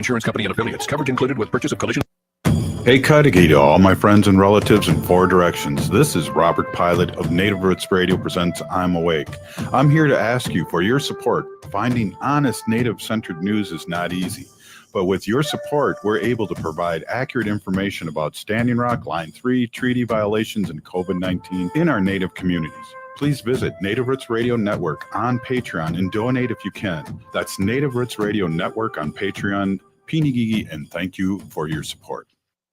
Insurance company and affiliates. Coverage included with purchase of collision. Hey, Kateri to all my friends and relatives in four directions. This is Robert Pilot of Native Roots Radio presents I'm Awake. I'm here to ask you for your support. Finding honest Native-centered news is not easy. But with your support, we're able to provide accurate information about Standing Rock, Line 3, treaty violations, and COVID-19 in our Native communities. Please visit Native Roots Radio Network on Patreon and donate if you can. That's Native Roots Radio Network on Patreon. Pinigigi, and thank you for your support.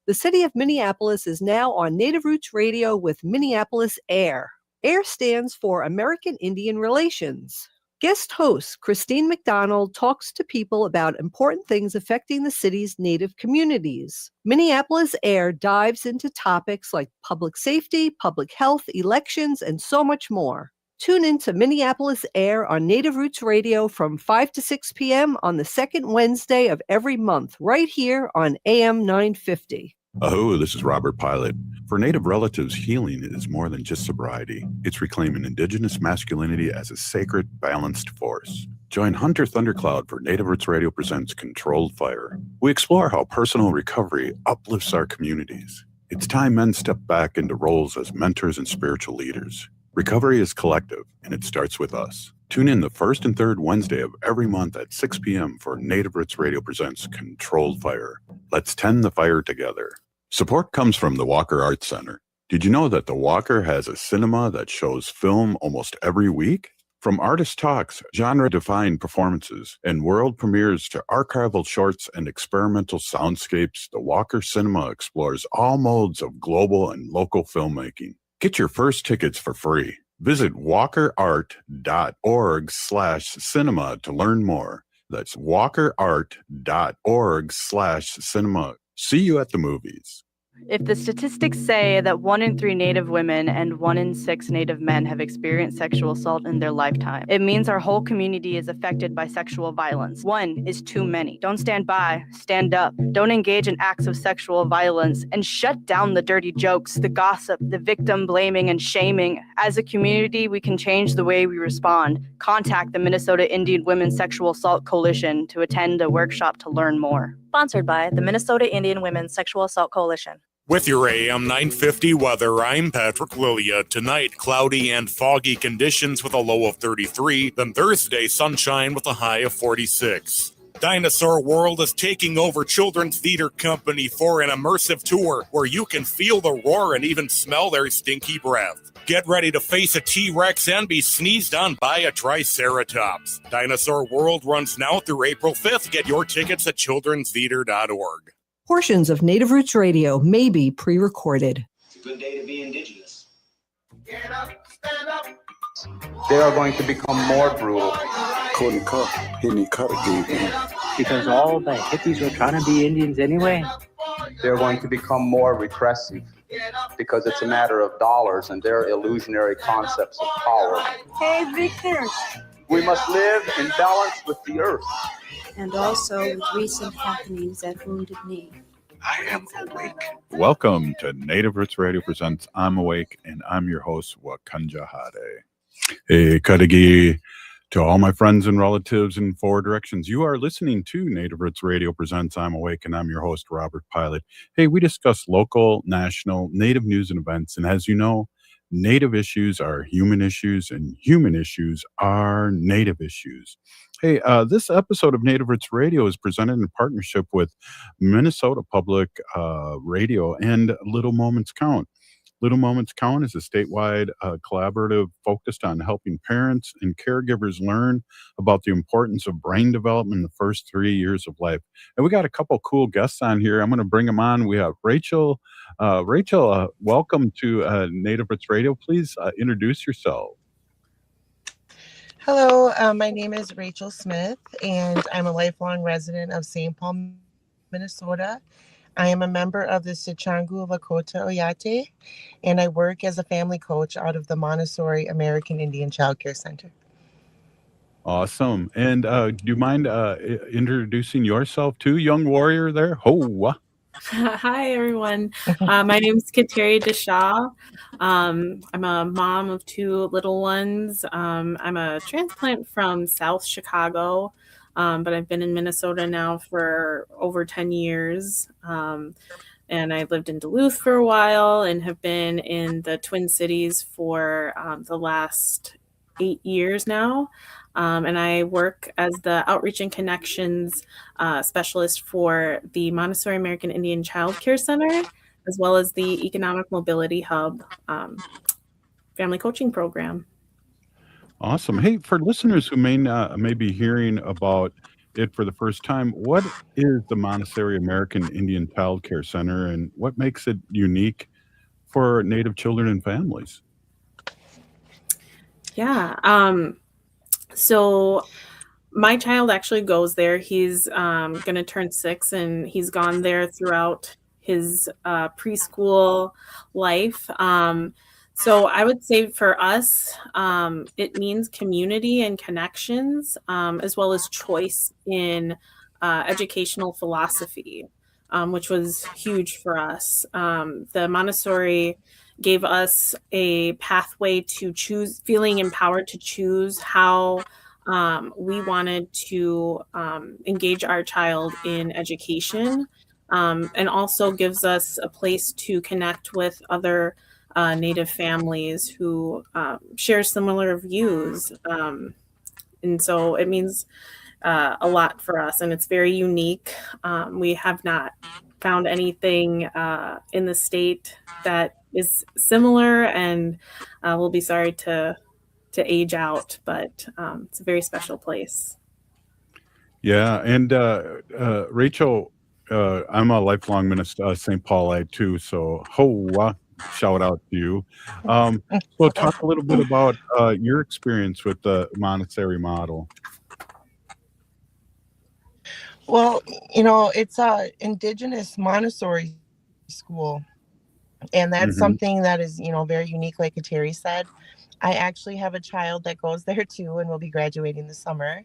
The city of Minneapolis is now on Native Roots Radio with Minneapolis AIR. AIR stands for American Indian Relations. Guest host Christine McDonald talks to people about important things affecting the city's Native communities. Minneapolis AIR dives into topics like public safety, public health, elections, and so much more. Tune in to Minneapolis AIR on Native Roots Radio from 5 to 6 p.m. on the second Wednesday of every month, right here on AM 950. Oh, this is Robert Pilot. For Native relatives, healing is more than just sobriety. It's reclaiming Indigenous masculinity as a sacred, balanced force. Join Hunter Thundercloud for Native Roots Radio presents Controlled Fire. We explore how personal recovery uplifts our communities. It's time men step back into roles as mentors and spiritual leaders. Recovery is collective, and it starts with us. Tune in the first and third Wednesday of every month at 6 p.m. for Native Roots Radio presents Controlled Fire. Let's tend the fire together. Support comes from the Walker Arts Center. Did you know that the Walker has a cinema that shows film almost every week? From artist talks, genre-defined performances, and world premieres to archival shorts and experimental soundscapes, the Walker Cinema explores all modes of global and local filmmaking. Get your first tickets for free. Visit walkerart.org/cinema to learn more. That's walkerart.org/cinema. See you at the movies. If the statistics say that 1 in 3 Native women and 1 in 6 Native men have experienced sexual assault in their lifetime, it means our whole community is affected by sexual violence. 1 is too many. Don't stand by, stand up. Don't engage in acts of sexual violence and shut down the dirty jokes, the gossip, the victim blaming and shaming. As a community, we can change the way we respond. Contact the Minnesota Indian Women's Sexual Assault Coalition to attend a workshop to learn more. Sponsored by the Minnesota Indian Women's Sexual Assault Coalition. With your AM 950 weather, I'm Patrick Lilia. Tonight, cloudy and foggy conditions with a low of 33. Then Thursday, sunshine with a high of 46. Dinosaur World is taking over Children's Theater Company for an immersive tour where you can feel the roar and even smell their stinky breath. Get ready to face a T-Rex and be sneezed on by a Triceratops. Dinosaur World runs now through April 5th. Get your tickets at childrenstheater.org. Portions of Native Roots Radio may be pre-recorded. It's a good day to be indigenous. Get up, stand up. They are going to become more brutal. Couldn't cut, hitting cut again. Because all the hippies were trying to be Indians anyway. They're going to become more repressive because it's a matter of dollars and their illusionary concepts of power. Hey, Victor. We must live in balance with the earth. And also with recent happenings at Wounded Knee. I am awake. Welcome to Native Roots Radio presents I'm Awake, and I'm your host, Wakanja Hade. Hey, Kadagi, to all my friends and relatives in four directions. You are listening to Native Roots Radio presents I'm Awake, and I'm your host, Robert Pilot. Hey, we discuss local, national, Native news and events, and as you know, Native issues are human issues, and human issues are Native issues. Hey, this episode of Native Roots Radio is presented in partnership with Minnesota Public Radio and Little Moments Count. Little Moments Count is a statewide collaborative focused on helping parents and caregivers learn about the importance of brain development in the first 3 years of life. And we got a couple cool guests on here. I'm going to bring them on. We have Rachel. Rachel, welcome to Native Roots Radio. Please introduce yourself. Hello, my name is Rachel Smith, and I'm a lifelong resident of St. Paul, Minnesota. I am a member of the Sichangu Lakota Oyate, and I work as a family coach out of the Montessori American Indian Child Care Center. Awesome. And do you mind introducing yourself too, young warrior there? Ho! Hi, everyone. My name is Kateri DeShaw. I'm a mom of 2 little ones. I'm a transplant from South Chicago. but I've been in Minnesota now for over 10 years. And I lived in Duluth for a while and have been in the Twin Cities for the last 8 years now. And I work as the Outreach and Connections specialist for the Montessori American Indian Child Care Center, as well as the Economic Mobility Hub family coaching program. Awesome. Hey, for listeners who may be hearing about it for the first time, what is the Montessori American Indian Child Care Center, and what makes it unique for Native children and families? Yeah. So my child actually goes there. He's going to turn 6, and he's gone there throughout his preschool life. So I would say for us, it means community and connections, as well as choice in educational philosophy, which was huge for us. The Montessori gave us a pathway to choose, feeling empowered to choose how we wanted to engage our child in education, and also gives us a place to connect with other Native families who share similar views. And so it means a lot for us, and it's very unique. We have not found anything in the state that is similar, and we'll be sorry to age out, but it's a very special place. Yeah, and Rachel, I'm a lifelong St. Paulite too, so shout out to you. So talk a little bit about your experience with the Montessori model. Well, it's a indigenous Montessori school, and that's something that is, very unique, like Kateri said. I actually have a child that goes there too, and will be graduating this summer.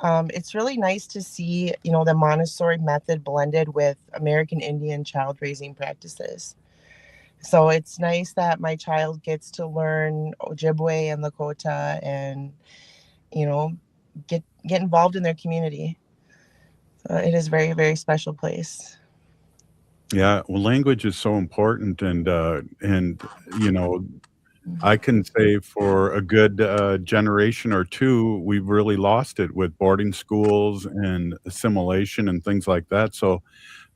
It's really nice to see, the Montessori method blended with American Indian child raising practices. So it's nice that my child gets to learn Ojibwe and Lakota and, get involved in their community. It is a very, very special place. Yeah, well, language is so important, and I can say for a good generation or two, we've really lost it with boarding schools and assimilation and things like that. So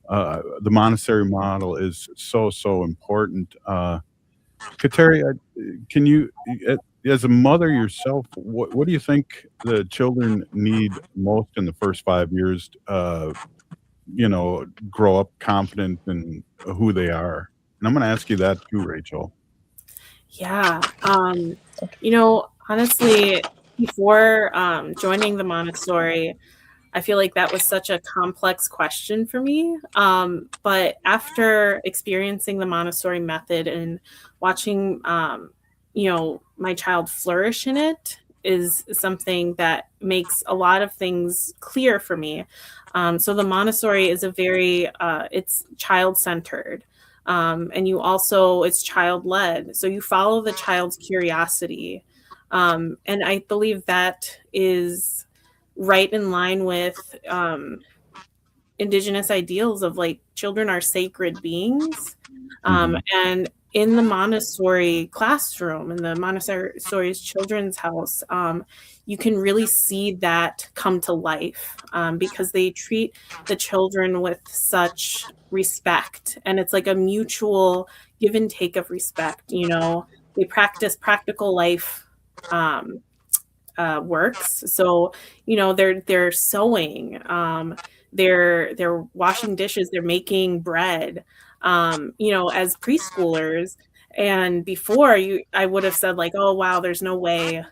the Montessori model is so important. Kateri, can you, as a mother yourself, what do you think the children need most in the first 5 years? Grow up confident in who they are. And I'm going to ask you that too, Rachel. Yeah. Honestly, before joining the Montessori, I feel like that was such a complex question for me. But after experiencing the Montessori method and watching, my child flourish in it is something that makes a lot of things clear for me. So the Montessori is it's child-centered. And it's child-led. So you follow the child's curiosity. And I believe that is right in line with indigenous ideals of children are sacred beings. And in the Montessori classroom, in the Montessori's children's house, you can really see that come to life because they treat the children with such respect. And it's like a mutual give and take of respect. They practice practical life works. So, they're sewing, they're washing dishes, they're making bread, as preschoolers. And before I would have said oh, wow, there's no way, a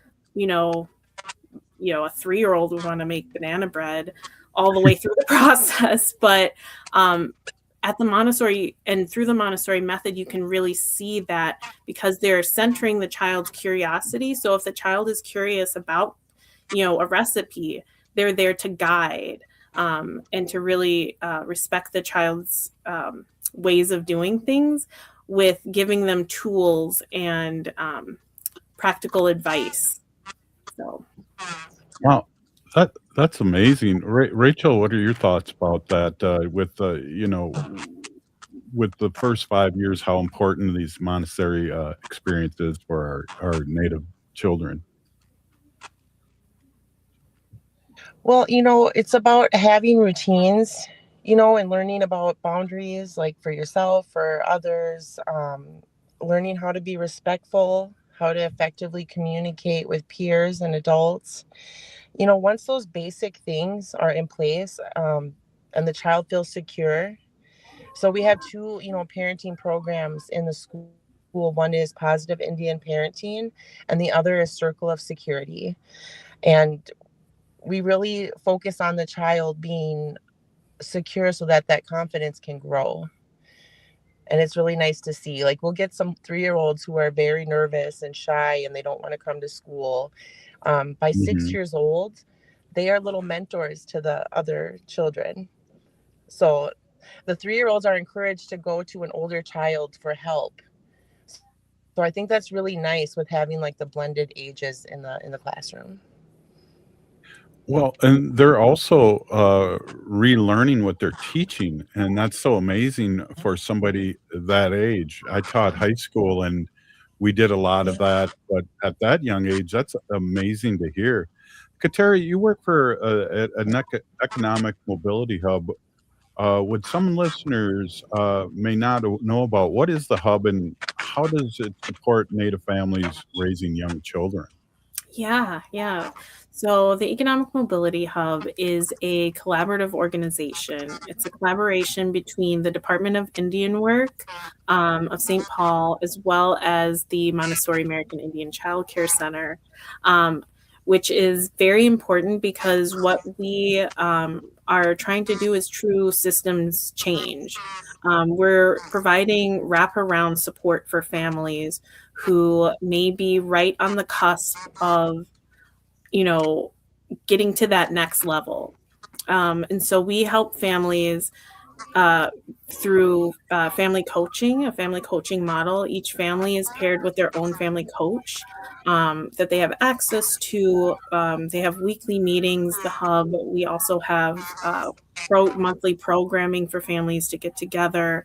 3-year-old would want to make banana bread all the way through the process. But at the Montessori and through the Montessori method, you can really see that because they're centering the child's curiosity. So if the child is curious about, a recipe, they're there to guide and to really respect the child's ways of doing things with giving them tools and practical advice. So, wow, That's amazing. Rachel, what are your thoughts about that? With the first 5 years, how important these Montessori experiences for our Native children. Well, it's about having routines, and learning about boundaries, like for yourself, for others, learning how to be respectful, how to effectively communicate with peers and adults. Once those basic things are in place, and the child feels secure. So we have two, parenting programs in the school. One is Positive Indian Parenting, and the other is Circle of Security. And we really focus on the child being secure so that that confidence can grow. And it's really nice to see. Like, we'll get some 3-year-olds who are very nervous and shy and they don't want to come to school. By 6 years old, they are little mentors to the other children. So the 3-year-olds are encouraged to go to an older child for help. So I think that's really nice with having like the blended ages in the classroom. Well, and they're also relearning what they're teaching, and that's so amazing for somebody that age. I taught high school, and we did a lot of that, but at that young age, that's amazing to hear. Kateri, you work for an economic mobility hub. Would some listeners may not know about what is the hub and how does it support Native families raising young children? Yeah. So the Economic Mobility Hub is a collaborative organization. It's a collaboration between the Department of Indian Work of St. Paul, as well as the Montessori American Indian Child Care Center, which is very important because what we are trying to do is true systems change. We're providing wraparound support for families who may be right on the cusp of, getting to that next level. And so we help families through family coaching, a family coaching model. Each family is paired with their own family coach that they have access to. They have weekly meetings, the hub. We also have monthly programming for families to get together.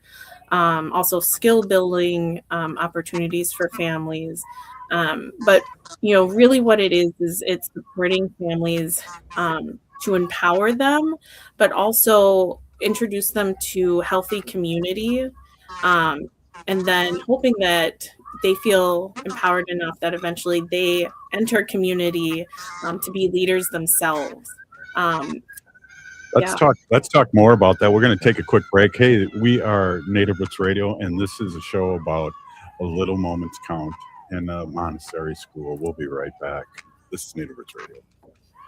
Also skill building opportunities for families. But really what it is it's supporting families to empower them, but also introduce them to healthy community, and then hoping that they feel empowered enough that eventually they enter community to be leaders themselves. Let's talk more about that. We're going to take a quick break. Hey, we are Native Roots Radio, and this is a show about a little moment's count in a Montessori school. We'll be right back. This is Native Roots Radio.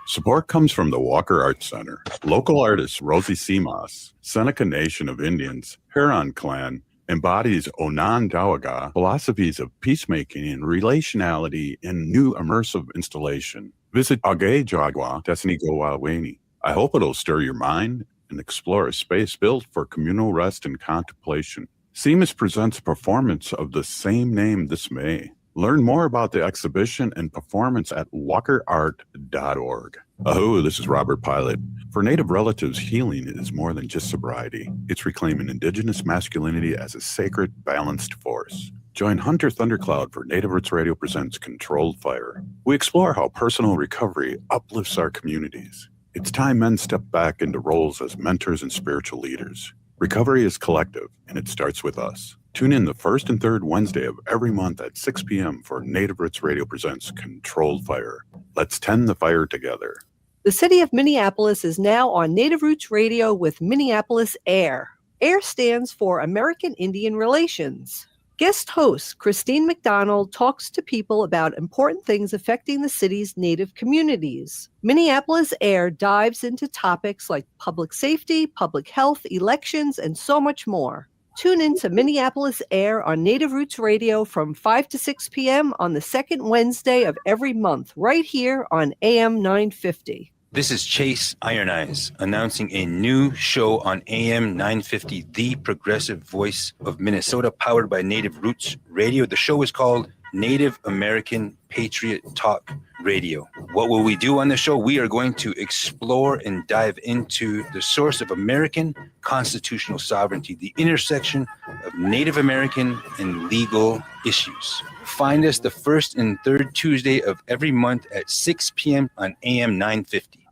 Support comes from the Walker Arts Center. Local artist Rosie Seamoss, Seneca Nation of Indians, Huron Clan, embodies Onondaga philosophies of peacemaking and relationality in new immersive installation. Visit Age Jagwa Desnigowaweni. I hope it'll stir your mind and explore a space built for communal rest and contemplation. Seamus presents a performance of the same name this May. Learn more about the exhibition and performance at walkerart.org. Aho, this is Robert Pilot. For Native relatives, healing is more than just sobriety. It's reclaiming Indigenous masculinity as a sacred, balanced force. Join Hunter Thundercloud for Native Roots Radio presents Controlled Fire. We explore how personal recovery uplifts our communities. It's time men step back into roles as mentors and spiritual leaders. Recovery is collective, and it starts with us. Tune in the first and third Wednesday of every month at 6 p.m. for Native Roots Radio presents Controlled Fire. Let's tend the fire together. The city of Minneapolis is now on Native Roots Radio with Minneapolis AIR. AIR stands for American Indian Relations. Guest host Christine McDonald talks to people about important things affecting the city's Native communities. Minneapolis AIR dives into topics like public safety, public health, elections, and so much more. Tune in to Minneapolis AIR on Native Roots Radio from 5 to 6 p.m. on the second Wednesday of every month, right here on AM 950. This is Chase Iron Eyes announcing a new show on AM 950, the progressive voice of Minnesota, powered by Native Roots Radio. The show is called Native American Patriot Talk Radio. What will we do on the show? We are going to explore and dive into the source of American constitutional sovereignty, the intersection of Native American and legal issues. Find us the first and third Tuesday of every month at 6 p.m. on AM 950.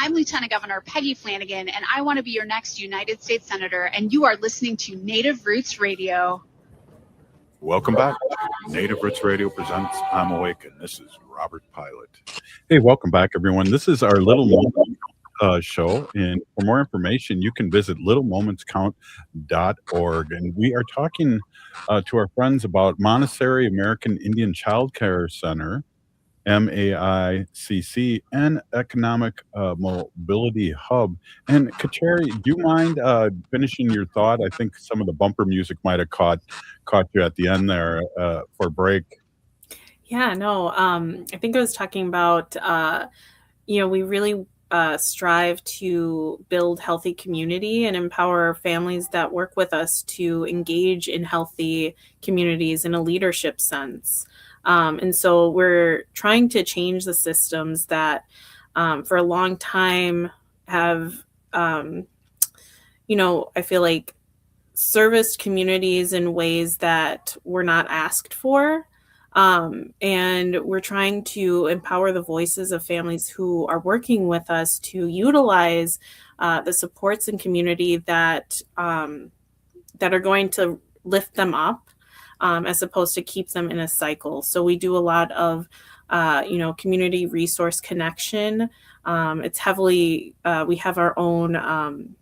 I'm Lieutenant Governor Peggy Flanagan, and I want to be your next United States Senator, and you are listening to Native Roots Radio. Welcome back. Native Roots Radio presents I'm Awake, and this is Robert Pilot. Hey, welcome back, everyone. This is our Little Moments show, and for more information, you can visit littlemomentscount.org. And we are talking to our friends about Montessori American Indian Child Care Center, MAICC, and Economic Mobility Hub. And Kateri, do you mind finishing your thought? I think some of the bumper music might have caught you at the end there for break. Yeah, no, I think I was talking about, we really strive to build healthy community and empower families that work with us to engage in healthy communities in a leadership sense. And so we're trying to change the systems that for a long time have, I feel like serviced communities in ways that were not asked for. And we're trying to empower the voices of families who are working with us to utilize the supports and community that are going to lift them up. As opposed to keep them in a cycle. So we do a lot of, community resource connection. It's heavily, we have our own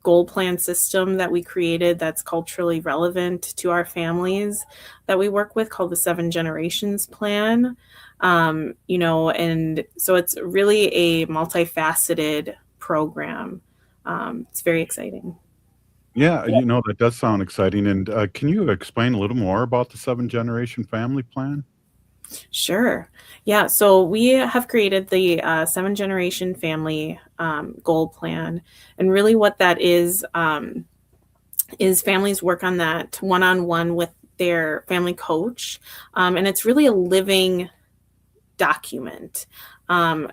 goal plan system that we created that's culturally relevant to our families that we work with, called the 7 Generations Plan. And so it's really a multifaceted program. It's very exciting. Yeah, that does sound exciting. And can you explain a little more about the 7 Generation Family Plan? Sure. Yeah. So we have created the 7 Generation Family Goal Plan. And really what that is families work on that one-on-one with their family coach. And it's really a living document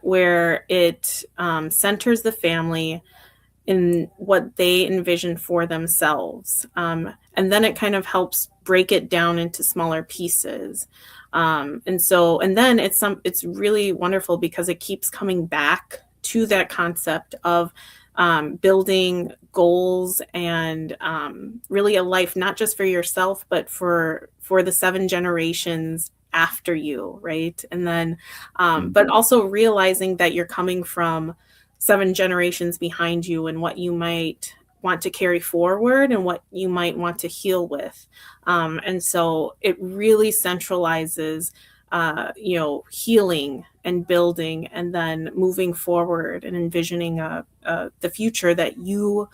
where it centers the family in what they envision for themselves. And then it kind of helps break it down into smaller pieces. And then it's really wonderful because it keeps coming back to that concept of building goals and really a life, not just for yourself, but for the 7 generations after you, right? And then, but also realizing that you're coming from 7 generations behind you and what you might want to carry forward and what you might want to heal with. And so it really centralizes, healing and building and then moving forward and envisioning the future that you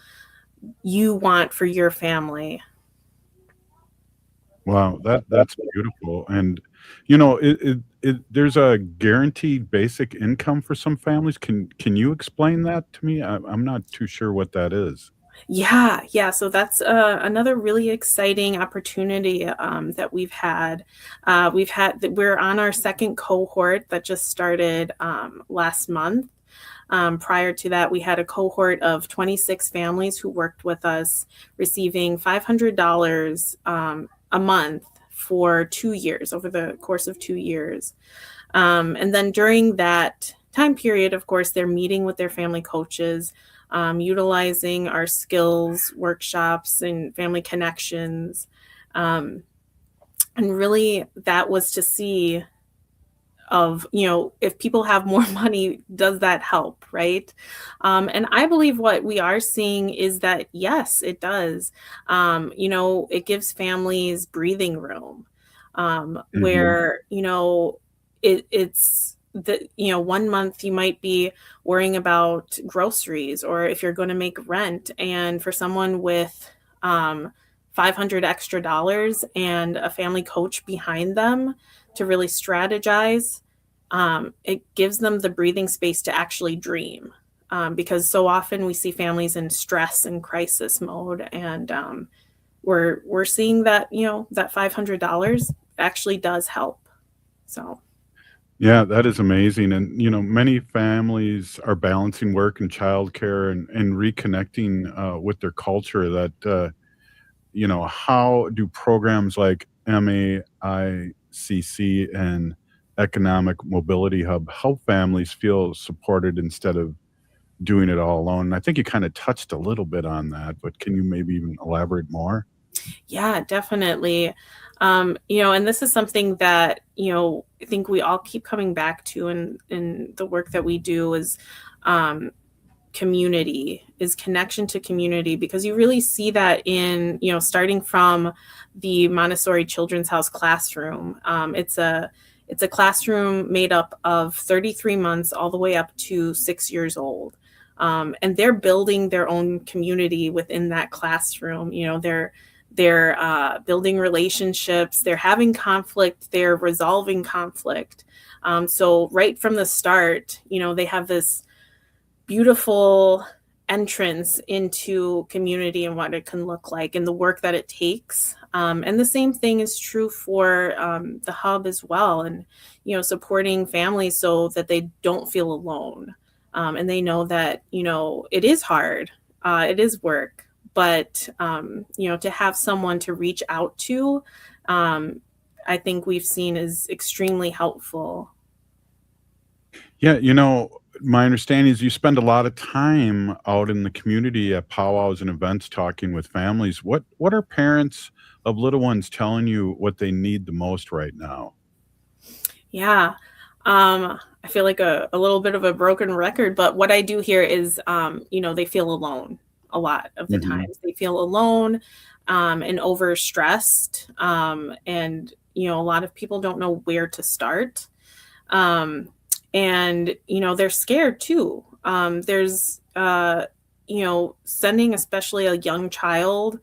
want for your family. Wow, that's beautiful. And there's a guaranteed basic income for some families. Can you explain that to me? I'm not too sure what that is. Yeah. So that's another really exciting opportunity that we've had. We're on our second cohort that just started last month. Prior to that, we had a cohort of 26 families who worked with us, receiving $500 a month for 2 years, over the course of 2 years. And then during that time period, of course, they're meeting with their family coaches, utilizing our skills workshops and family connections. And really that was to see of, if people have more money, does that help, right? And I believe what we are seeing is that, yes, it does. It gives families breathing room where, it's the, 1 month you might be worrying about groceries or if you're going to make rent. And for someone with $500 extra and a family coach behind them to really strategize, it gives them the breathing space to actually dream. Because so often we see families in stress and crisis mode. And, we're seeing that, that $500 actually does help. So Yeah, that is amazing. And, many families are balancing work and childcare and reconnecting with their culture how do programs like MAICC and Economic Mobility Hub help families feel supported instead of doing it all alone? And I think you kind of touched a little bit on that, but can you maybe even elaborate more? yeah, definitely. And this is something that, I think we all keep coming back to in the work that we do is community, is connection to community, because you really see that in, starting from the Montessori Children's House classroom. It's a classroom made up of 33 months all the way up to 6 years old. And they're building their own community within that classroom. They're building relationships, they're having conflict, they're resolving conflict. So right from the start, they have this beautiful entrance into community and what it can look like and the work that it takes. And the same thing is true for the hub as well. And, supporting families so that they don't feel alone. And they know that, it is hard, it is work, but, to have someone to reach out to, I think we've seen is extremely helpful. Yeah, my understanding is you spend a lot of time out in the community at powwows and events talking with families. What are parents of little ones telling you what they need the most right now? Yeah. I feel like a little bit of a broken record, but what I do hear is, they feel alone a lot of the times. They feel alone and overstressed. And, a lot of people don't know where to start. And, they're scared too. There's, sending especially a young child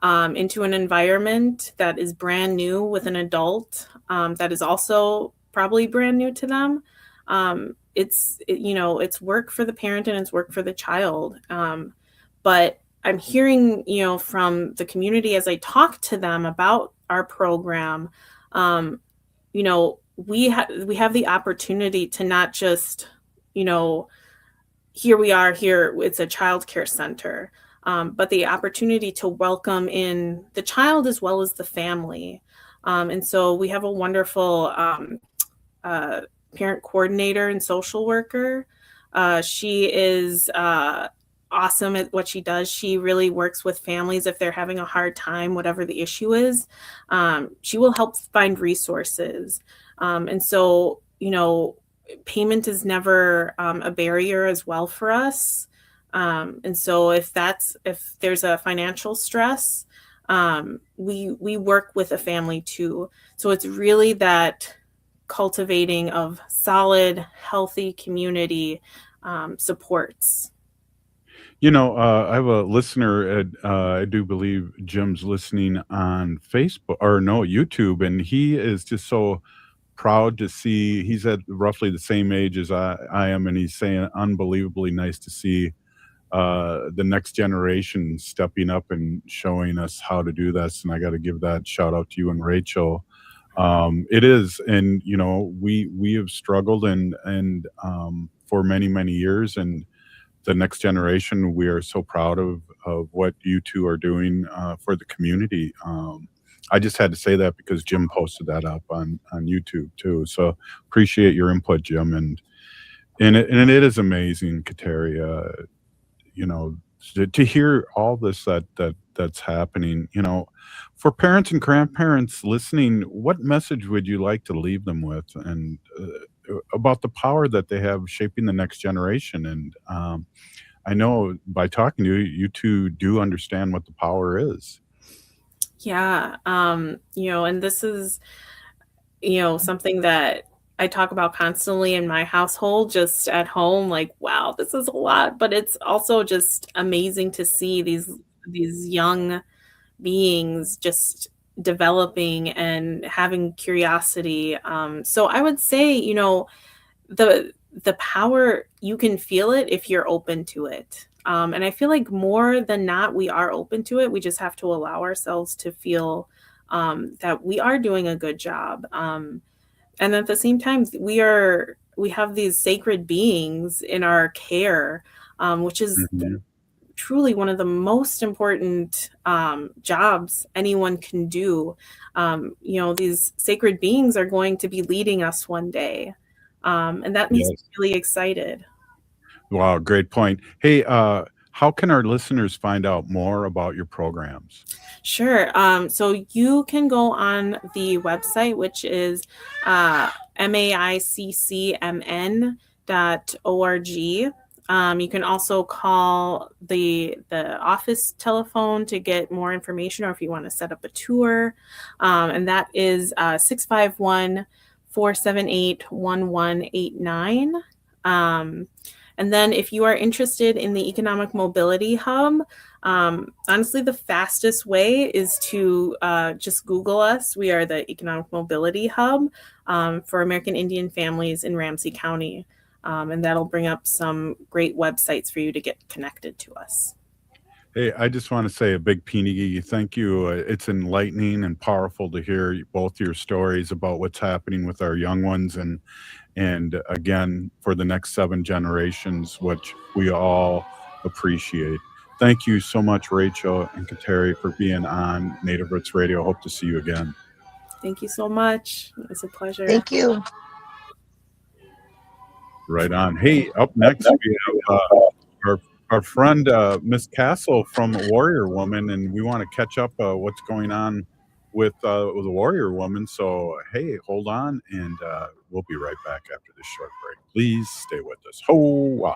into an environment that is brand new with an adult that is also probably brand new to them. It's work for the parent and it's work for the child. But I'm hearing, from the community as I talk to them about our program, we have the opportunity to not just, here we are here, it's a child care center, but the opportunity to welcome in the child as well as the family. And so we have a wonderful parent coordinator and social worker. She is awesome at what she does. She really works with families if they're having a hard time, whatever the issue is. She will help find resources. And so, payment is never a barrier as well for us. And so if there's a financial stress, we work with a family too. So it's really that cultivating of solid, healthy community supports. I have a listener, I do believe Jim's listening on Facebook or no, YouTube, and he is just so proud to see, he's at roughly the same age as I am, and he's saying unbelievably nice to see the next generation stepping up and showing us how to do this. And I got to give that shout out to you and Rachel. It is, and we have struggled and for many, many years, and the next generation, we are so proud of what you two are doing for the community. I just had to say that because Jim posted that up on YouTube too. So appreciate your input, Jim. And it is amazing, Kateri, to hear all this that's happening. For parents and grandparents listening, what message would you like to leave them with, and about the power that they have shaping the next generation? And I know by talking to you, you two do understand what the power is. Yeah. And this is, something that I talk about constantly in my household, just at home, like, wow, this is a lot, but it's also just amazing to see these young beings just developing and having curiosity. So I would say, the power, you can feel it if you're open to it. And I feel like more than not, we are open to it. We just have to allow ourselves to feel that we are doing a good job. And at the same time, we have these sacred beings in our care, which is truly one of the most important jobs anyone can do. These sacred beings are going to be leading us one day. And that makes me really excited. Wow, great point. Hey, how can our listeners find out more about your programs? Sure. So you can go on the website, which is maiccmn.org. You can also call the office telephone to get more information, or if you want to set up a tour. And that is 651-478-1189. And then if you are interested in the Economic Mobility Hub, honestly, the fastest way is to just Google us. We are the Economic Mobility Hub for American Indian families in Ramsey County. And that'll bring up some great websites for you to get connected to us. Hey, I just want to say a big Pinigi thank you. It's enlightening and powerful to hear both your stories about what's happening with our young ones and again, for the next 7 generations, which we all appreciate. Thank you so much, Rachel and Kateri, for being on Native Roots Radio. Hope to see you again. Thank you so much. It's a pleasure. Thank you. Right on. Hey, up next, we have our friend, Miss Castle from Warrior Woman, and we want to catch up what's going on with the Warrior Woman. So, hey, hold on, and we'll be right back after this short break. Please stay with us. Ho-wah.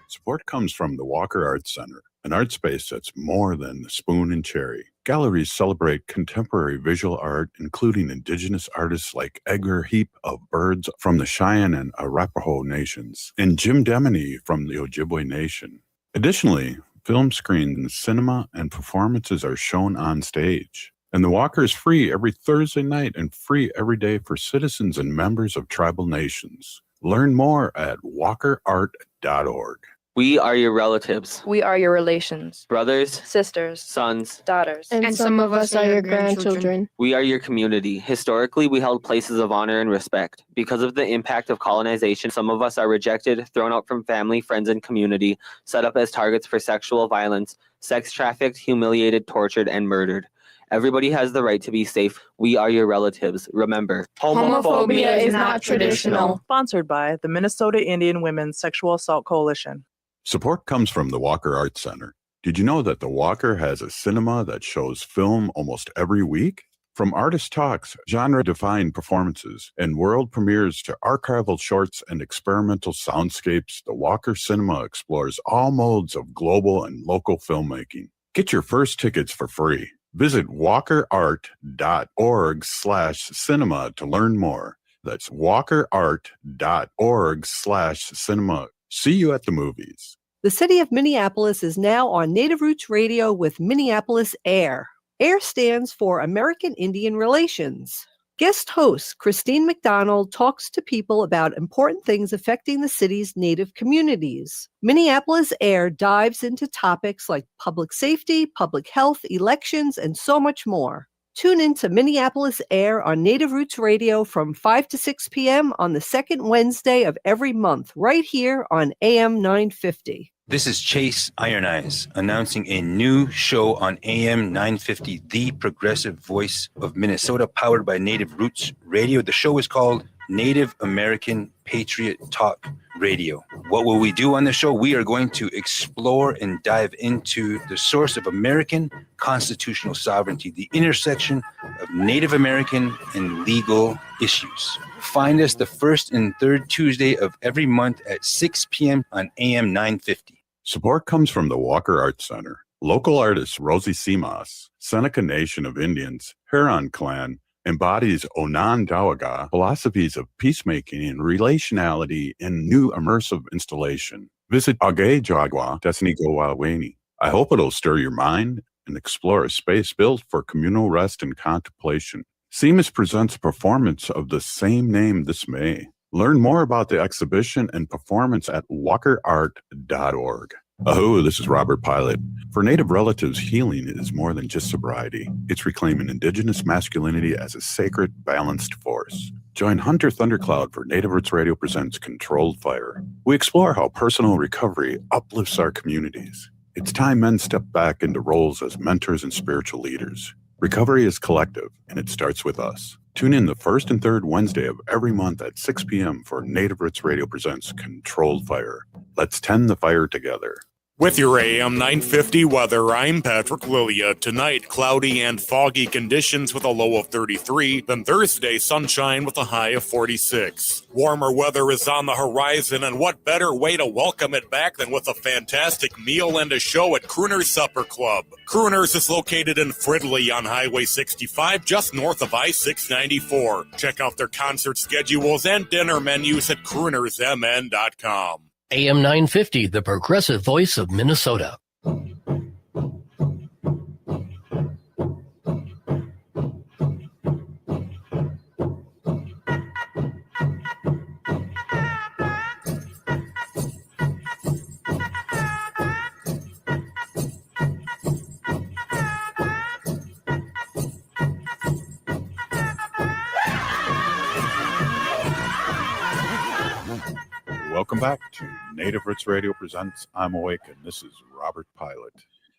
Support comes from the Walker Arts Center, an art space that's more than the spoon and cherry. Galleries celebrate contemporary visual art, including indigenous artists like Edgar Heap of Birds from the Cheyenne and Arapaho nations, and Jim Demeny from the Ojibwe Nation. Additionally, film screens, cinema, and performances are shown on stage. And the Walker is free every Thursday night and free every day for citizens and members of tribal nations. Learn more at walkerart.org. We are your relatives. We are your relations. Brothers, sisters, sons, daughters. And some of us are your grandchildren. We are your community. Historically, we held places of honor and respect. Because of the impact of colonization, some of us are rejected, thrown out from family, friends, and community, set up as targets for sexual violence, sex trafficked, humiliated, tortured, and murdered. Everybody has the right to be safe. We are your relatives. Remember, homophobia is not traditional. Sponsored by the Minnesota Indian Women's Sexual Assault Coalition. Support comes from the Walker Arts Center. Did you know that the Walker has a cinema that shows film almost every week? From artist talks, genre-defined performances, and world premieres to archival shorts and experimental soundscapes, the Walker Cinema explores all modes of global and local filmmaking. Get your first tickets for free. Visit walkerart.org/cinema to learn more. That's walkerart.org/cinema. See you at the movies. The city of Minneapolis is now on Native Roots Radio with Minneapolis AIR. AIR stands for American Indian Relations. Guest host Christine McDonald talks to people about important things affecting the city's Native communities. Minneapolis AIR dives into topics like public safety, public health, elections, and so much more. Tune in to Minneapolis AIR on Native Roots Radio from 5 to 6 p.m. on the second Wednesday of every month, right here on AM 950. This is Chase Iron Eyes announcing a new show on AM 950, the progressive voice of Minnesota, powered by Native Roots Radio. The show is called Native American Patriot Talk Radio. What will we do on the show? We are going to explore and dive into the source of American constitutional sovereignty, the intersection of Native American and legal issues. Find us the first and third Tuesday of every month at 6 p.m. on AM 950. Support comes from the Walker Arts Center. Local artist Rosie Simas, Seneca Nation of Indians, Huron Clan, embodies Onondaga philosophies of peacemaking and relationality in new immersive installation. Visit Age Jagwa Desnigowaweni. I hope it'll stir your mind and explore a space built for communal rest and contemplation. Seamus presents a performance of the same name this May. Learn more about the exhibition and performance at walkerart.org. Aho, this is Robert Pilot. For Native relatives, healing is more than just sobriety. It's reclaiming Indigenous masculinity as a sacred, balanced force. Join Hunter Thundercloud for Native Roots Radio presents Controlled Fire. We explore how personal recovery uplifts our communities. It's time men step back into roles as mentors and spiritual leaders. Recovery is collective, and it starts with us. Tune in the first and third Wednesday of every month at 6 p.m. for Native Roots Radio presents Controlled Fire. Let's tend the fire together. With your AM 950 weather, I'm Patrick Lilia. Tonight, cloudy and foggy conditions with a low of 33. Then Thursday, sunshine with a high of 46. Warmer weather is on the horizon, and what better way to welcome it back than with a fantastic meal and a show at Crooner's Supper Club. Crooners is located in Fridley on Highway 65, just north of I-694. Check out their concert schedules and dinner menus at croonersmn.com. AM 950, the progressive voice of Minnesota. Welcome back to Native Roots Radio presents I'm Awake, and this is Robert Pilot.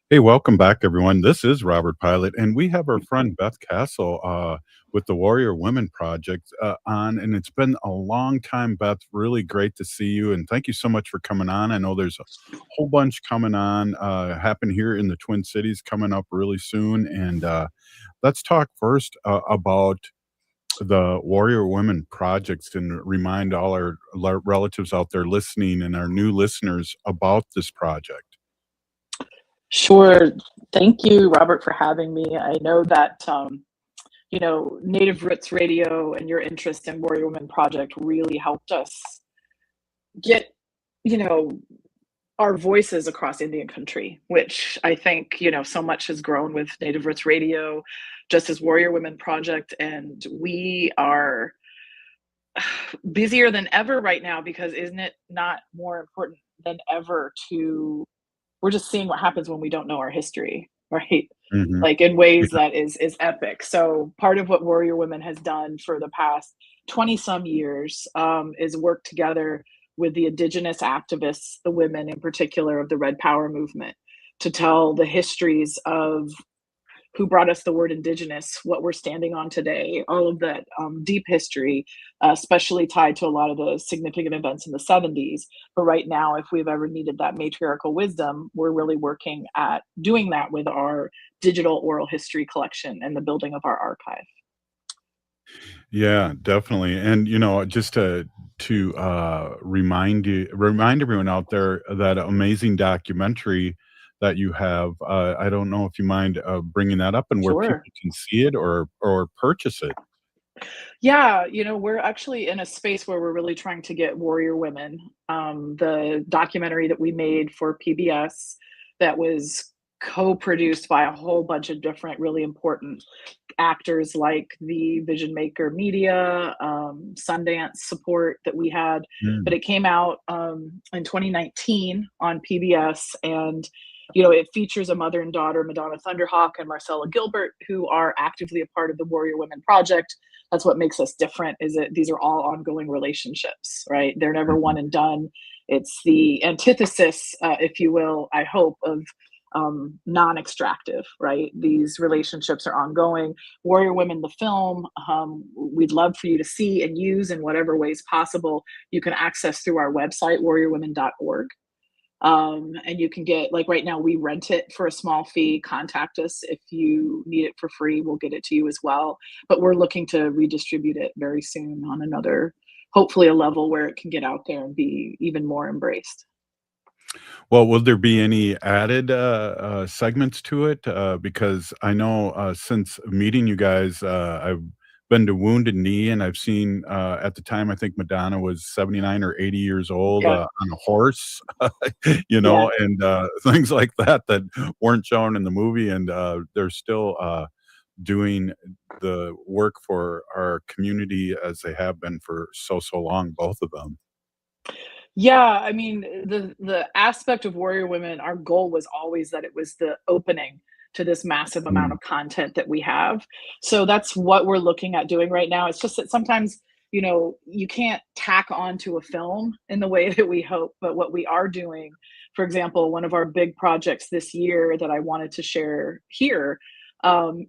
Hey, welcome back, everyone. This is Robert Pilot, and we have our friend Beth Castle with the Warrior Women Project on, and it's been a long time, Beth. Really great to see you, and thank you so much for coming on. I know there's a whole bunch coming on, happen here in the Twin Cities coming up really soon, and let's talk first about the Warrior Women Projects and remind all our relatives out there listening and our new listeners about this project. Sure. Thank you, Robert, for having me. I know that, Native Roots Radio and your interest in Warrior Women Project really helped us get, our voices across Indian country, which I think, so much has grown with Native Roots Radio, just as Warrior Women Project. And we are busier than ever right now because isn't it not more important than ever we're just seeing what happens when we don't know our history, right? Mm-hmm. Like in ways that is epic. So part of what Warrior Women has done for the past 20 some years is work together with the Indigenous activists, the women in particular of the Red Power movement, to tell the histories of who brought us the word Indigenous, what we're standing on today, all of that deep history, especially tied to a lot of the significant events in the 70s. But right now, if we've ever needed that matriarchal wisdom, we're really working at doing that with our digital oral history collection and the building of our archive. Yeah, definitely. And, just to remind everyone out there that amazing documentary that you have, I don't know if you mind bringing that up and where Sure. people can see it or purchase it. Yeah, we're actually in a space where we're really trying to get Warrior Women, the documentary that we made for PBS that was co-produced by a whole bunch of different really important actors like the Vision Maker Media, Sundance support that we had. But it came out in 2019 on PBS, and it features a mother and daughter, Madonna Thunderhawk and Marcella Gilbert, who are actively a part of the Warrior Women Project. That's what makes us different, is that these are all ongoing relationships, right? They're never one and done. It's the antithesis, if you will, I hope, of non-extractive, right? These relationships are ongoing. Warrior Women, the film, we'd love for you to see and use in whatever ways possible. You can access through our website, warriorwomen.org. And you can get, like right now, we rent it for a small fee. Contact us if you need it for free. We'll get it to you as well. But we're looking to redistribute it very soon on another, hopefully a level where it can get out there and be even more embraced. Well, will there be any added segments to it? Because I know since meeting you guys, I've been to Wounded Knee, and I've seen at the time I think Madonna was 79 or 80 years old on a horse, and things like that weren't shown in the movie, and they're still doing the work for our community as they have been for so long, both of them. Yeah, I mean, the aspect of Warrior Women, our goal was always that it was the opening to this massive amount Mm. of content that we have. So that's what we're looking at doing right now. It's just that sometimes, you can't tack onto a film in the way that we hope, but what we are doing, for example, one of our big projects this year that I wanted to share here,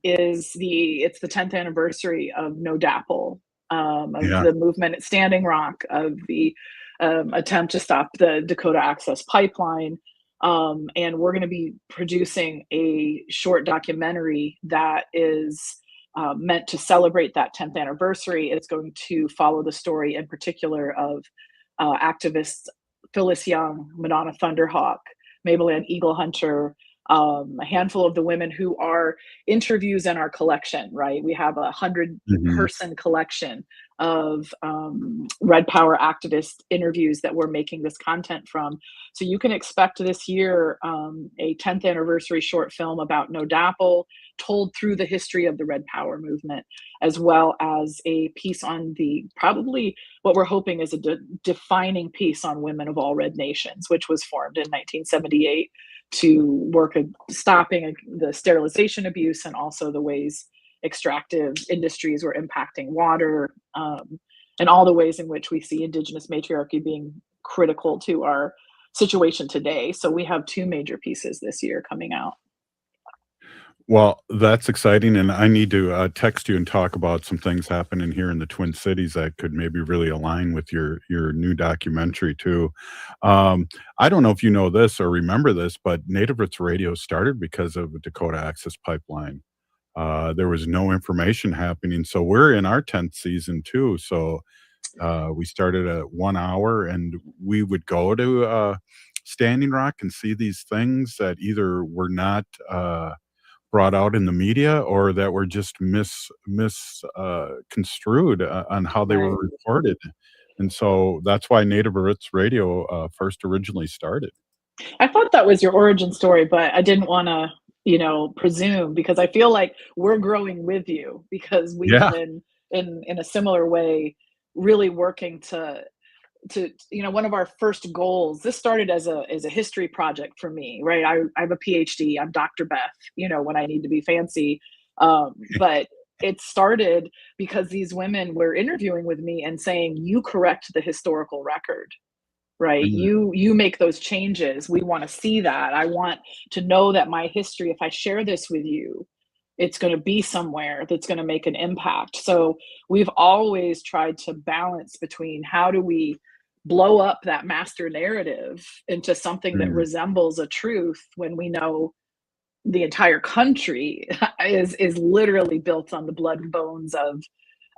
is it's the 10th anniversary of No Dapple, of Yeah. the movement at Standing Rock, of the attempt to stop the Dakota Access Pipeline. And we're going to be producing a short documentary that is meant to celebrate that 10th anniversary. It's going to follow the story in particular of activists Phyllis Young, Madonna Thunderhawk, Mabel Ann Eagle Hunter, a handful of the women who are interviews in our collection, right? We have 100-person collection of Red Power activist interviews that we're making this content from. So you can expect this year a 10th anniversary short film about No Dapple, told through the history of the Red Power movement, as well as a piece on probably what we're hoping is a defining piece on Women of All Red Nations, which was formed in 1978 to work at stopping the sterilization abuse and also the ways extractive industries were impacting water, and all the ways in which we see Indigenous matriarchy being critical to our situation today. So we have 2 major pieces this year coming out. Well, that's exciting, and I need to text you and talk about some things happening here in the Twin Cities that could maybe really align with your new documentary too. I don't know if you know this or remember this, but Native Roots Radio started because of the Dakota Access Pipeline. There was no information happening, so we're in our 10th season too. So we started at 1 hour, and we would go to Standing Rock and see these things that either were not brought out in the media or that were just construed on how they were Right. reported. And so that's why Native Roots Radio first originally started. I thought that was your origin story, but I didn't want to, presume, because I feel like we're growing with you, because we've Yeah. been in a similar way really working to one of our first goals. This started as a history project for me, right? I have a PhD. I'm Dr. Beth, when I need to be fancy. But it started because these women were interviewing with me and saying, you correct the historical record, right? Mhm. You make those changes. We want to see that. I want to know that my history, if I share this with you, it's going to be somewhere that's going to make an impact. So we've always tried to balance between how do we blow up that master narrative into something that Mm. resembles a truth when we know the entire country is literally built on the blood and bones of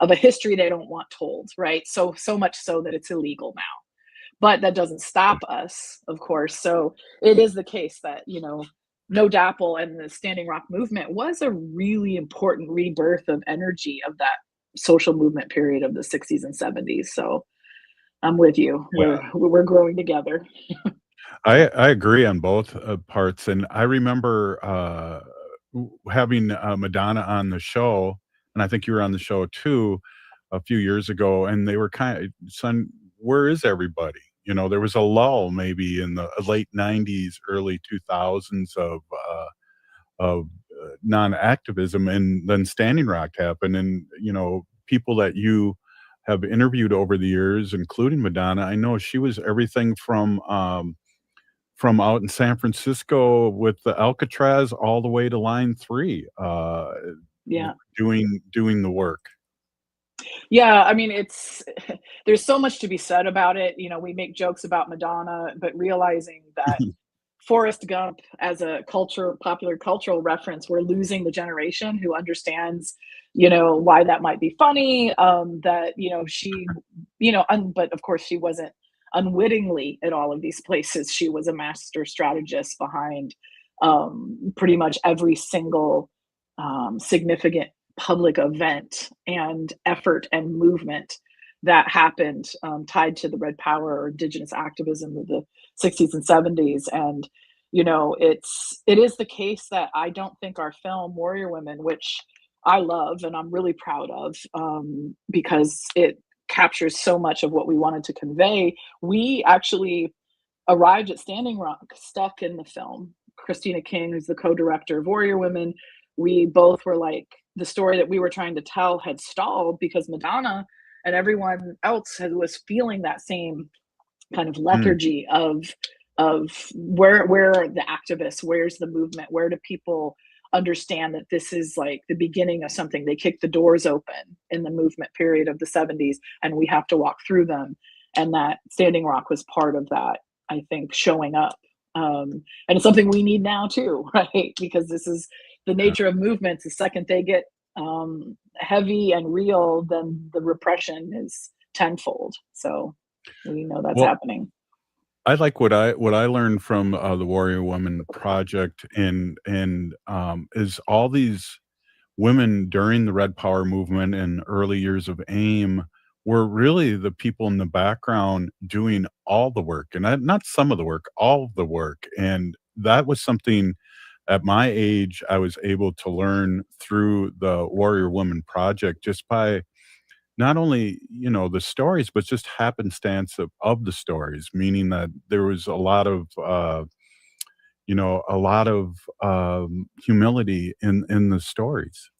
a history they don't want told, right? So much so that it's illegal now. But that doesn't stop us, of course. So it is the case that, No Dapple and the Standing Rock movement was a really important rebirth of energy of that social movement period of the 60s and 70s. So I'm with you. Yeah. We're growing together. I agree on both parts, and I remember having Madonna on the show, and I think you were on the show too a few years ago, and they were kind of, son, where is everybody? There was a lull maybe in the late 90s, early 2000s of non-activism, and then Standing Rock happened, and people that you have interviewed over the years, including Madonna, I know she was everything from out in San Francisco with the Alcatraz all the way to Line 3, Yeah. doing the work. Yeah, I mean, there's so much to be said about it. We make jokes about Madonna, but realizing that Forrest Gump, as a popular cultural reference, we're losing the generation who understands, why that might be funny. That she, but of course she wasn't unwittingly at all of these places. She was a master strategist behind pretty much every single significant public event and effort and movement that happened, tied to the Red Power or Indigenous activism of the 60s and 70s. And it is the case that I don't think our film Warrior Women, which I love and I'm really proud of, because it captures so much of what we wanted to convey. We actually arrived at Standing Rock stuck in the film. Christina King, who's the co-director of Warrior Women, we both were like, the story that we were trying to tell had stalled because Madonna and everyone else was feeling that same kind of lethargy of where are the activists, where's the movement, where do people understand that this is like the beginning of something. They kicked the doors open in the movement period of the 70s, and we have to walk through them. And that Standing Rock was part of that, I think, showing up. And it's something we need now too, right? Because this is the nature of movements. The second they get heavy and real, then the repression is tenfold. So we know that's happening. I like what I learned from the Warrior Women Project, and is all these women during the Red Power movement and early years of AIM were really the people in the background doing all the work, and not some of the work, all of the work. And that was something at my age I was able to learn through the Warrior Women Project, just by not only, the stories, but just happenstance of the stories, meaning that there was a lot of, humility in the stories.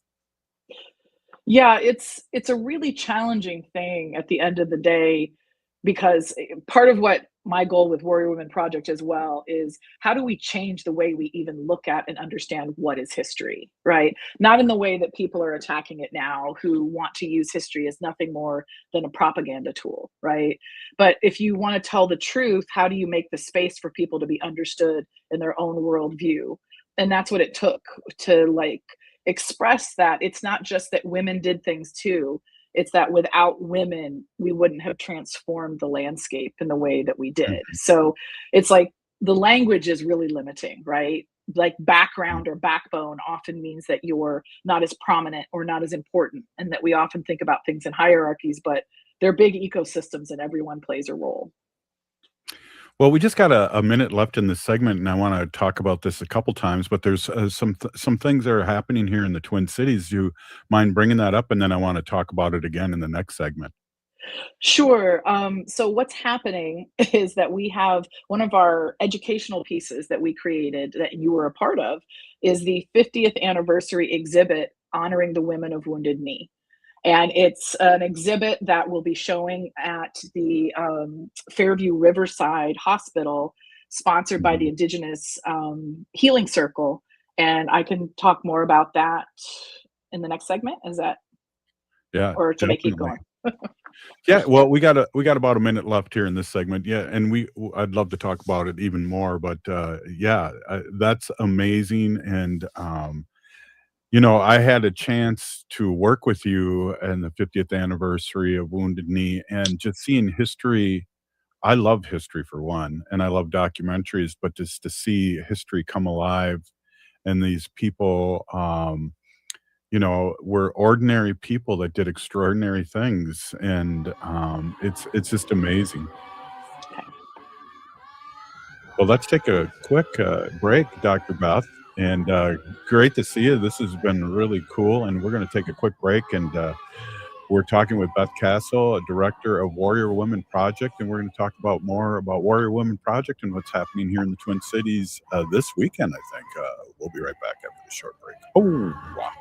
Yeah, it's a really challenging thing at the end of the day, because part of what my goal with Warrior Women Project as well is, how do we change the way we even look at and understand what is history, right? Not in the way that people are attacking it now, who want to use history as nothing more than a propaganda tool, right? But if you want to tell the truth, how do you make the space for people to be understood in their own worldview? And that's what it took to express that it's not just that women did things too. It's that without women, we wouldn't have transformed the landscape in the way that we did. So it's like the language is really limiting, right? Like background or backbone often means that you're not as prominent or not as important, and that we often think about things in hierarchies, but they're big ecosystems and everyone plays a role. Well, we just got a minute left in this segment, and I want to talk about this a couple times. But there's some things that are happening here in the Twin Cities. Do you mind bringing that up, and then I want to talk about it again in the next segment? Sure. So what's happening is that we have one of our educational pieces that we created that you were a part of is the 50th anniversary exhibit honoring the women of Wounded Knee. And it's an exhibit that will be showing at the Fairview Riverside Hospital, sponsored by the Indigenous Healing Circle. And I can talk more about that in the next segment. Is that? Yeah. Or should I keep going? Yeah, well, we got about a minute left here in this segment. Yeah, and I'd love to talk about it even more, but that's amazing. And I had a chance to work with you in the 50th anniversary of Wounded Knee, and just seeing history. I love history for one, and I love documentaries, but just to see history come alive, and these people, were ordinary people that did extraordinary things, and it's just amazing. Well, let's take a quick break, Dr. Beth, and great to see you. This has been really cool, and we're going to take a quick break, and we're talking with Beth Castle, a director of Warrior Women Project, and we're going to talk about more about Warrior Women Project and what's happening here in the Twin Cities this weekend, I think. We'll be right back after the short break. Oh, wow.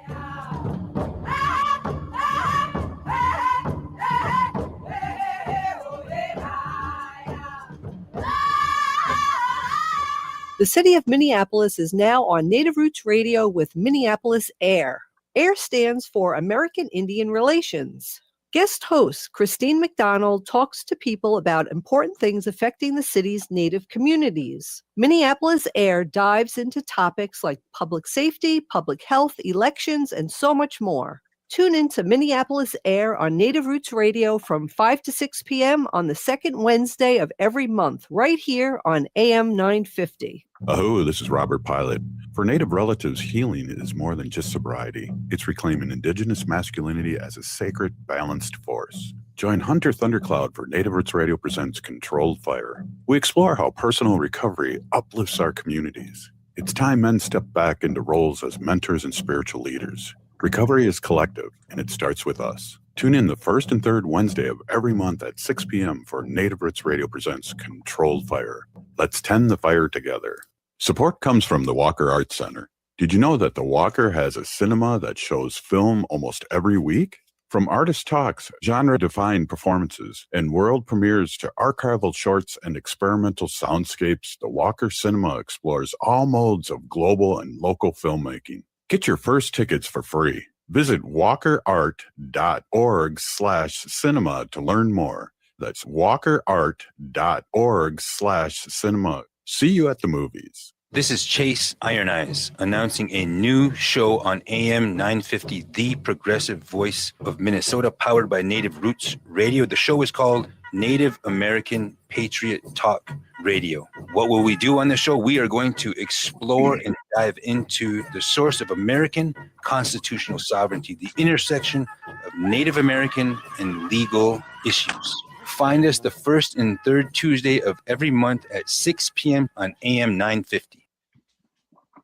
The city of Minneapolis is now on Native Roots Radio with Minneapolis AIR. AIR stands for American Indian Relations. Guest host Christine McDonald talks to people about important things affecting the city's Native communities. Minneapolis AIR dives into topics like public safety, public health, elections, and so much more. Tune in to Minneapolis AIR on Native Roots Radio from 5 to 6 p.m. on the second Wednesday of every month, right here on AM 950. Oh, this is Robert Pilot. For Native relatives, healing is more than just sobriety. It's reclaiming Indigenous masculinity as a sacred, balanced force. Join Hunter Thundercloud for Native Roots Radio presents Controlled Fire. We explore how personal recovery uplifts our communities. It's time men step back into roles as mentors and spiritual leaders. Recovery is collective, and it starts with us. Tune in the first and third Wednesday of every month at 6 p.m. for Native Roots Radio presents Controlled Fire. Let's tend the fire together. Support comes from the Walker Arts Center. Did you know that the Walker has a cinema that shows film almost every week? From artist talks, genre-defined performances, and world premieres to archival shorts and experimental soundscapes, the Walker Cinema explores all modes of global and local filmmaking. Get your first tickets for free. Visit walkerart.org/cinema to learn more. That's walkerart.org/cinema. See you at the movies. This is Chase Iron Eyes announcing a new show on AM 950, the progressive voice of Minnesota, powered by Native Roots Radio. The show is called Native American Patriot Talk Radio. What will we do on the show? We are going to explore and dive into the source of American constitutional sovereignty, the intersection of Native American and legal issues. Find us the first and third Tuesday of every month at 6 p.m. on AM 950.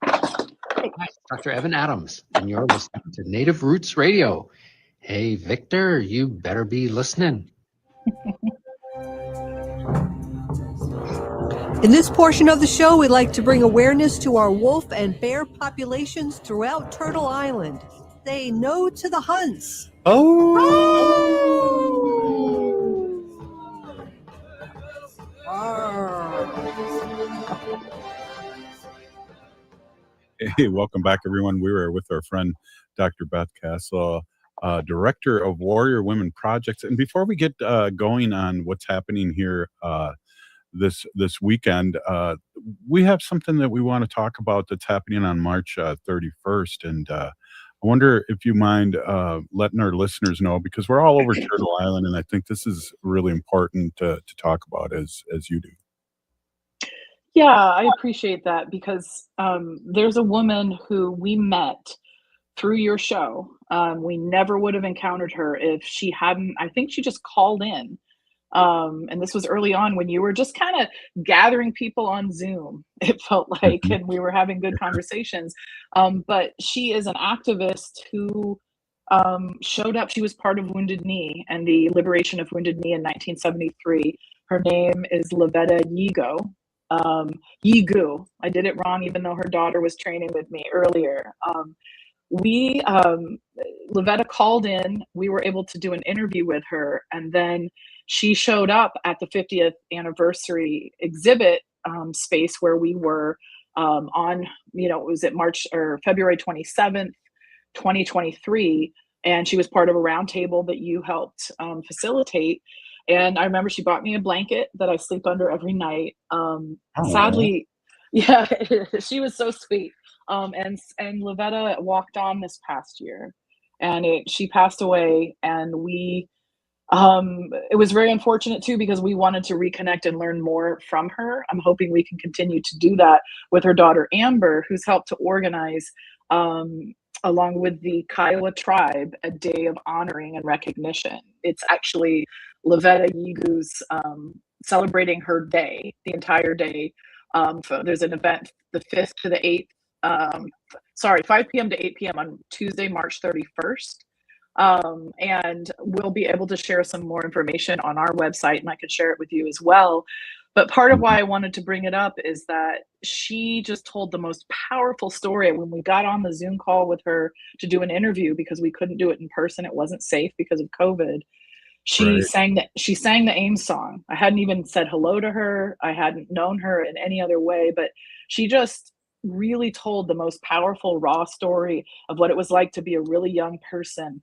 Hi, Dr. Evan Adams, and you're listening to Native Roots Radio. Hey, Victor, you better be listening. In this portion of the show, we'd like to bring awareness to our wolf and bear populations throughout Turtle Island. Say no to the hunts. Hey, welcome back, everyone. We were with our friend, Dr. Beth Castle, Director of Warrior Women Projects. And before we get going on what's happening here this weekend, we have something that we want to talk about that's happening on March 31st. And I wonder if you mind letting our listeners know, because we're all over Turtle Island, and I think this is really important to talk about as you do. Yeah, I appreciate that, because there's a woman who we met through your show. We never would have encountered her if she hadn't, I think she just called in. And this was early on when you were just kind of gathering people on Zoom, it felt like, and we were having good conversations. But she is an activist who showed up. She was part of Wounded Knee and the liberation of Wounded Knee in 1973. Her name is Lavetta Yigu. I did it wrong, even though her daughter was training with me earlier. Lavetta called in. We were able to do an interview with her, and then she showed up at the 50th anniversary exhibit space where we were on, it was at February 27th, 2023. And she was part of a roundtable that you helped facilitate. And I remember she bought me a blanket that I sleep under every night. Sadly, yeah, she was so sweet. And Lavetta walked on this past year, and she passed away. And it was very unfortunate too, because we wanted to reconnect and learn more from her. I'm hoping we can continue to do that with her daughter Amber, who's helped to organize, along with the Kiowa tribe, a day of honoring and recognition. It's actually Lavetta Yigu's celebrating her day, the entire day. There's an event the 5th to the 8th, 5 p.m. to 8 p.m. on Tuesday, March 31st. And we'll be able to share some more information on our website, and I can share it with you as well. But part of why I wanted to bring it up is that she just told the most powerful story when we got on the Zoom call with her to do an interview, because we couldn't do it in person. It wasn't safe because of COVID. She sang the Ames song. I hadn't even said hello to her. I hadn't known her in any other way, but she just really told the most powerful, raw story of what it was like to be a really young person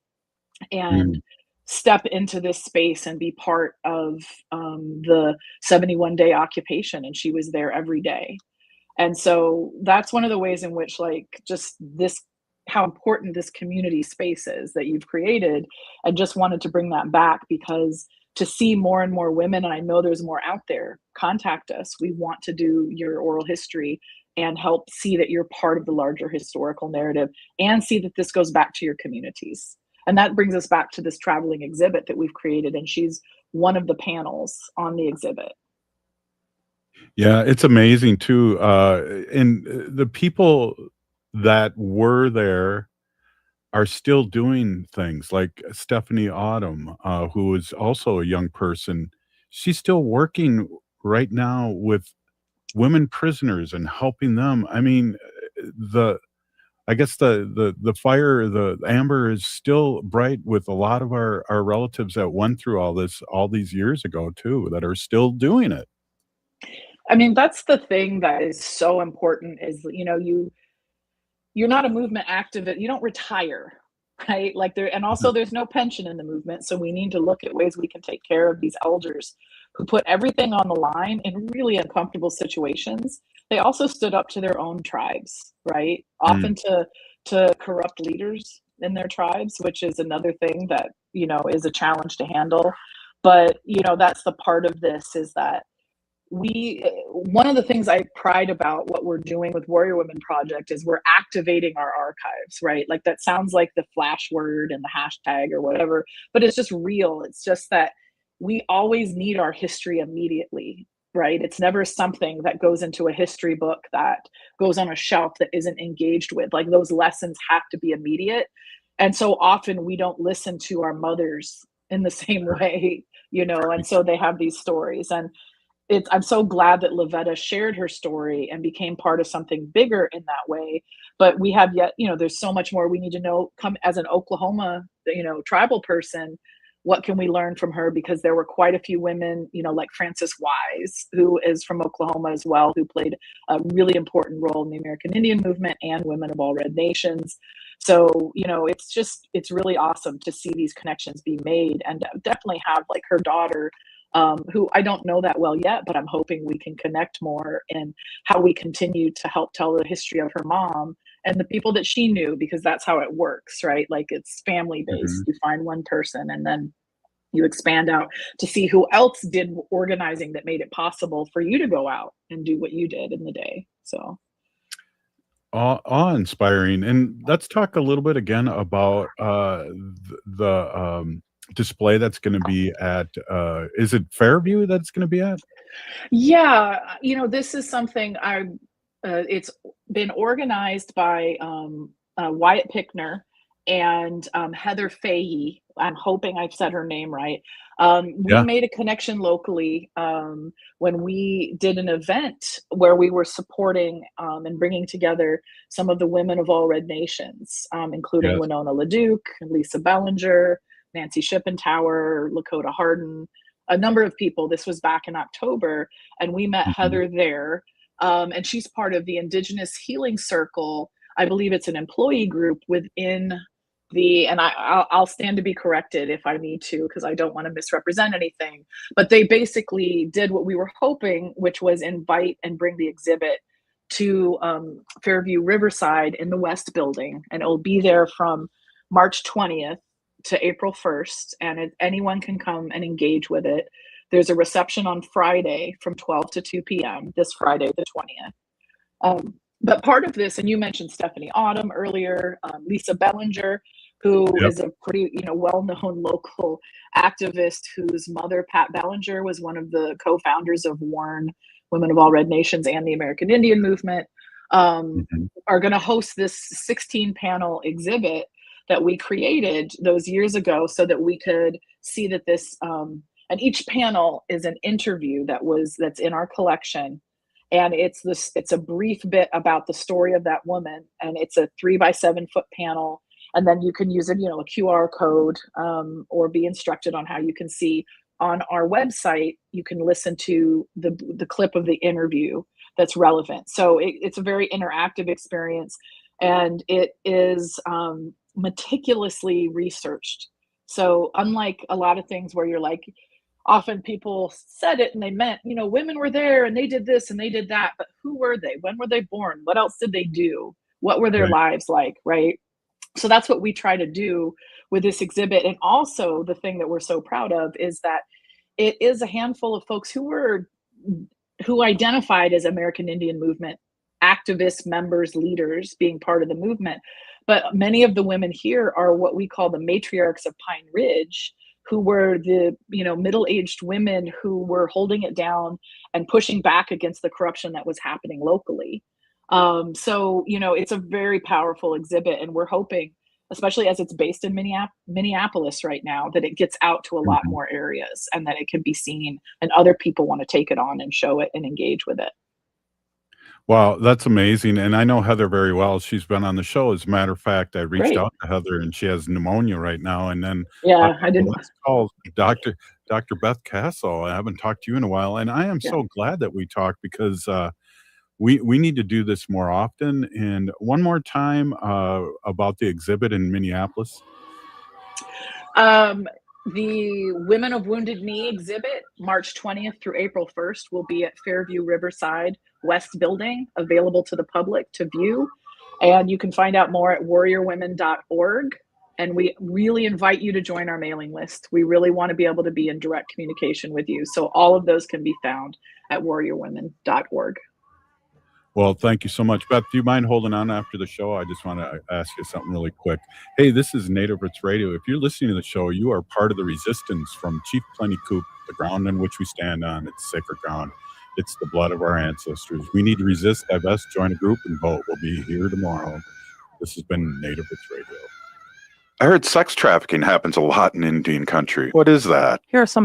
and step into this space and be part of the 71-day occupation. And she was there every day. And so that's one of the ways in which, how important this community space is that you've created. I just wanted to bring that back, because to see more and more women, and I know there's more out there, contact us. We want to do your oral history and help see that you're part of the larger historical narrative, and see that this goes back to your communities. And that brings us back to this traveling exhibit that we've created, and she's one of the panels on the exhibit. Yeah, it's amazing too. And the people that were there are still doing things like Stephanie Autumn, who is also a young person. She's still working right now with women prisoners and helping them. I mean, the I guess the fire, the amber is still bright with a lot of our relatives that went through all this all these years ago too, that are still doing it. I mean, that's the thing that is so important is, you're not a movement activist. You don't retire, right? Like and also there's no pension in the movement. So we need to look at ways we can take care of these elders who put everything on the line in really uncomfortable situations. They also stood up to their own tribes, right? Often to corrupt leaders in their tribes, which is another thing that, is a challenge to handle. But, that's the part of this is that one of the things I pride about what we're doing with Warrior Women Project is we're activating our archives, right? Like that sounds like the flash word and the hashtag or whatever, but it's just real. It's just that we always need our history immediately, right? It's never something that goes into a history book that goes on a shelf that isn't engaged with. Like those lessons have to be immediate. And so often we don't listen to our mothers in the same way, and so they have these stories. And I'm so glad that Lavetta shared her story and became part of something bigger in that way. But we have yet, there's so much more we need to know. Come as an Oklahoma, tribal person, what can we learn from her? Because there were quite a few women, like Frances Wise, who is from Oklahoma as well, who played a really important role in the American Indian movement and Women of All Red Nations. So, it's really awesome to see these connections be made, and definitely have like her daughter, who I don't know that well yet, but I'm hoping we can connect more in how we continue to help tell the history of her mom and the people that she knew, because that's how it works, right? Like it's family based. You find one person and then you expand out to see who else did organizing that made it possible for you to go out and do what you did in the day. So Awe-inspiring. And let's talk a little bit again about the display that's going to be at, is it Fairview that's going to be at? yeah, this is something it's been organized by Wyatt Pickner and Heather Fahey. I'm hoping I've said her name right. We made a connection locally when we did an event where we were supporting and bringing together some of the women of all Red Nations, including Winona LaDuke, Lisa Bellinger, Nancy Shippentauer, Lakota Hardin, a number of people. This was back in October, and we met Heather there. And she's part of the Indigenous Healing Circle. I believe it's an employee group within and I'll stand to be corrected if I need to, because I don't want to misrepresent anything. But they basically did what we were hoping, which was invite and bring the exhibit to Fairview Riverside in the West Building. And it will be there from March 20th to April 1st. And anyone can come and engage with it. There's a reception on Friday from 12 to 2 p.m. this Friday, the 20th. But part of this, and you mentioned Stephanie Autumn earlier, Lisa Bellinger, who is a pretty, well-known local activist whose mother, Pat Bellinger, was one of the co-founders of WARN, Women of All Red Nations, and the American Indian Movement, are going to host this 16-panel exhibit that we created those years ago so that we could see that this, and each panel is an interview that's in our collection. And it's a brief bit about the story of that woman, and it's a 3x7 foot panel. And then you can use a QR code, or be instructed on how you can see on our website. You can listen to the clip of the interview that's relevant. So it's a very interactive experience, and it is meticulously researched. So unlike a lot of things where you're like, often people said it and they meant, women were there and they did this and they did that, but who were they? When were they born? What else did they do? What were their lives like, right? So that's what we try to do with this exhibit. And also the thing that we're so proud of is that it is a handful of folks who identified as American Indian movement activists, members, leaders, being part of the movement. But many of the women here are what we call the matriarchs of Pine Ridge, who were the middle-aged women who were holding it down and pushing back against the corruption that was happening locally. So it's a very powerful exhibit, and we're hoping especially as it's based in Minneapolis right now, that it gets out to a lot more areas and that it can be seen and other people want to take it on and show it and engage with it. Wow, that's amazing. And I know Heather very well. She's been on the show. As a matter of fact, I reached Great. out to Heather and she has pneumonia right now. And then Yeah, I didn't. let's call Dr. Beth Castle. I haven't talked to you in a while. And I am so glad that we talked because we need to do this more often. And one more time about the exhibit in Minneapolis. The Women of Wounded Knee exhibit, March 20th through April 1st, will be at Fairview Riverside West Building, available to the public to view. And you can find out more at warriorwomen.org. And we really invite you to join our mailing list. We really want to be able to be in direct communication with you. So all of those can be found at warriorwomen.org. Well, thank you so much. Beth, do you mind holding on after the show? I just want to ask you something really quick. Hey, this is Native Roots Radio. If you're listening to the show, you are part of the resistance from Chief Plenty Coop, the ground on which we stand on. It's sacred ground. It's the blood of our ancestors. We need to resist, divest, join a group, and vote. We'll be here tomorrow. This has been Native Roots Radio. I heard sex trafficking happens a lot in Indian country. What is that? Here are some